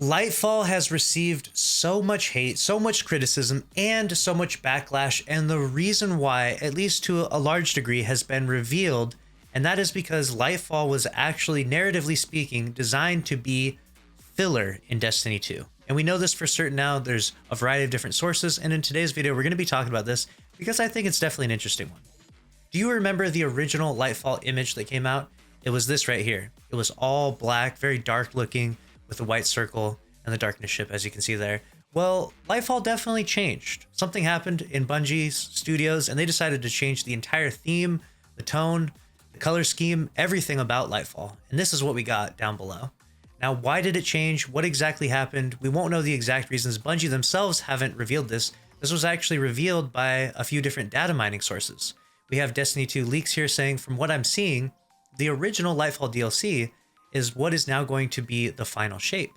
Lightfall has received so much hate, so much criticism, and so much backlash, and the reason why, at least to a large degree, has been revealed, and that is because Lightfall was actually, narratively speaking, designed to be filler in Destiny 2. And we know this for certain now. There's a variety of different sources, and in today's video, we're going to be talking about this because I think it's definitely an interesting one. Do you remember the original Lightfall image that came out? It was this right here. It was all black, very dark looking, with a white circle and the darkness ship, as you can see there. Well, Lightfall definitely changed. Something happened in Bungie's studios, and they decided to change the entire theme, the tone, the color scheme, everything about Lightfall. And this is what we got down below. Now, why did it change? What exactly happened? We won't know the exact reasons. Bungie themselves haven't revealed this. This was actually revealed by a few different data mining sources. We have Destiny 2 leaks here saying, from what I'm seeing, the original Lightfall DLC is what is now going to be the final shape.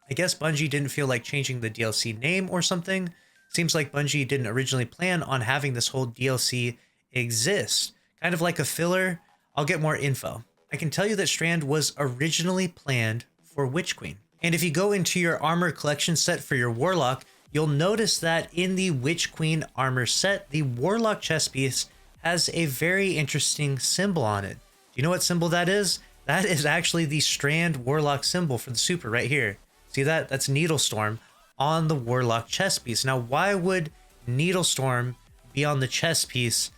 I guess Bungie didn't feel like changing the DLC name or something. Seems like Bungie didn't originally plan on having this whole DLC exist. Kind of like a filler. I'll get more info. I can tell you that Strand was originally planned for Witch Queen. And if you go into your armor collection set for your Warlock, you'll notice that in the Witch Queen armor set, the Warlock chest piece has a very interesting symbol on it. Do you know what symbol that is? That is actually the Strand Warlock symbol for the super right here. See that? That's Needlestorm on the Warlock chest piece. Now, why would Needlestorm be on the chest piece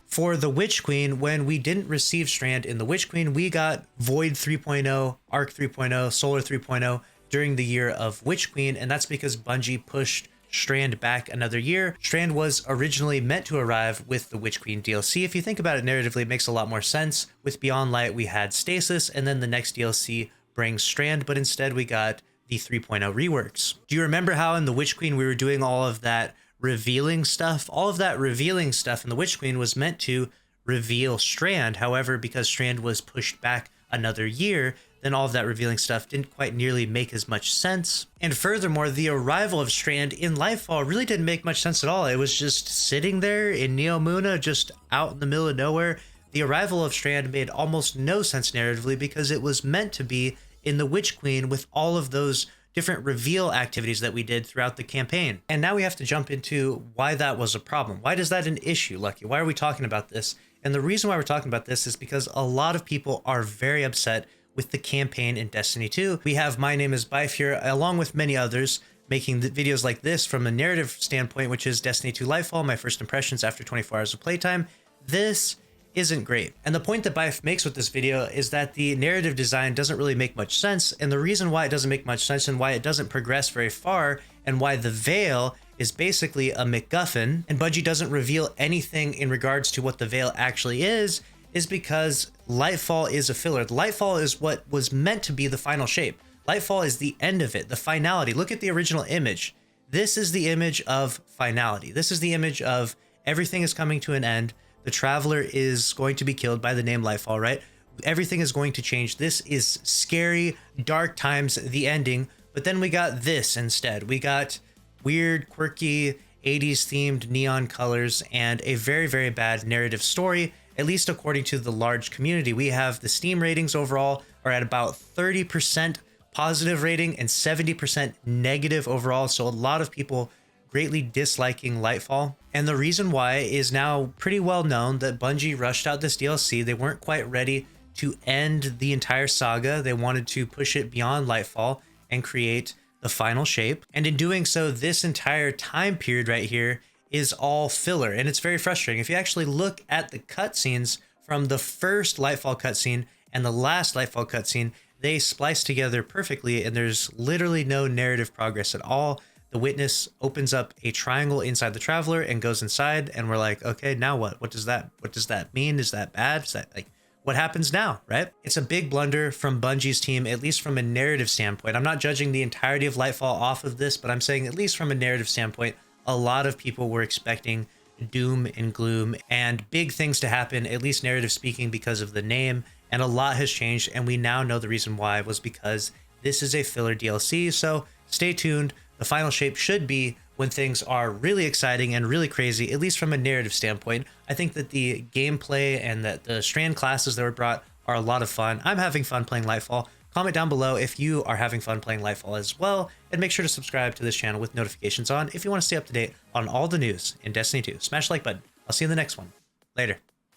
for the Witch Queen when we didn't receive Strand in the Witch Queen? We got Void 3.0, Arc 3.0, Solar 3.0 during the year of Witch Queen, and that's because Bungie pushed Strand back another year. Strand was originally meant to arrive with the Witch Queen DLC. If you think about it narratively, it makes a lot more sense. With Beyond Light, we had Stasis, and then the next DLC brings Strand, but instead we got the 3.0 reworks. Do you remember how in the Witch Queen we were doing all of that revealing stuff? All of that revealing stuff in the Witch Queen was meant to reveal Strand. However, because Strand was pushed back another year, then all of that revealing stuff didn't quite nearly make as much sense. And furthermore, the arrival of Strand in Lightfall really didn't make much sense at all. It was just sitting there in Neomuna, just out in the middle of nowhere. The arrival of Strand made almost no sense narratively because it was meant to be in the Witch Queen with all of those different reveal activities that we did throughout the campaign. And now we have to jump into why that was a problem. Why is that an issue, Lucky? Why are we talking about this? And the reason why we're talking about this is because a lot of people are very upset with the campaign in Destiny 2. We have My Name is Bife here, along with many others, making the videos like this from a narrative standpoint, which is Destiny 2 Lightfall, my first impressions after 24 hours of playtime. This isn't great. And the point that Bife makes with this video is that the narrative design doesn't really make much sense. And the reason why it doesn't make much sense and why it doesn't progress very far and why the Veil is basically a MacGuffin and Bungie doesn't reveal anything in regards to what the Veil actually is because Lightfall is a filler. Lightfall is what was meant to be the final shape. Lightfall is the end of it, the finality. Look at the original image. This is the image of finality. This is the image of everything is coming to an end. The Traveler is going to be killed by the name Lightfall, right? Everything is going to change. This is scary, dark times, the ending. But then we got this instead. We got weird, quirky, 80s themed neon colors and a very, very bad narrative story, at least according to the large community. We have the Steam ratings overall are at about 30% positive rating and 70% negative overall. So a lot of people greatly disliking Lightfall. And the reason why is now pretty well known that Bungie rushed out this DLC. They weren't quite ready to end the entire saga. They wanted to push it beyond Lightfall and create the final shape. And in doing so, this entire time period right here is all filler. And it's very frustrating. If you actually look at the cutscenes from the first Lightfall cutscene and the last Lightfall cutscene, they splice together perfectly and there's literally no narrative progress at all. The Witness opens up a triangle inside the Traveler and goes inside, and we're like, okay, now what? What does that mean? Is that bad? Is that like, what happens now, right? It's a big blunder from Bungie's team, at least from a narrative standpoint. I'm not judging the entirety of Lightfall off of this, but I'm saying at least from a narrative standpoint, a lot of people were expecting doom and gloom and big things to happen, at least narrative speaking, because of the name, and a lot has changed, and we now know the reason why was because this is a filler DLC, so stay tuned. The final shape should be when things are really exciting and really crazy, at least from a narrative standpoint. I think that the gameplay and that the Strand classes that were brought are a lot of fun. I'm having fun playing Lightfall. Comment down below if you are having fun playing Lightfall as well, and make sure to subscribe to this channel with notifications on if you want to stay up to date on all the news in Destiny 2. Smash the like button. I'll see you in the next one. Later.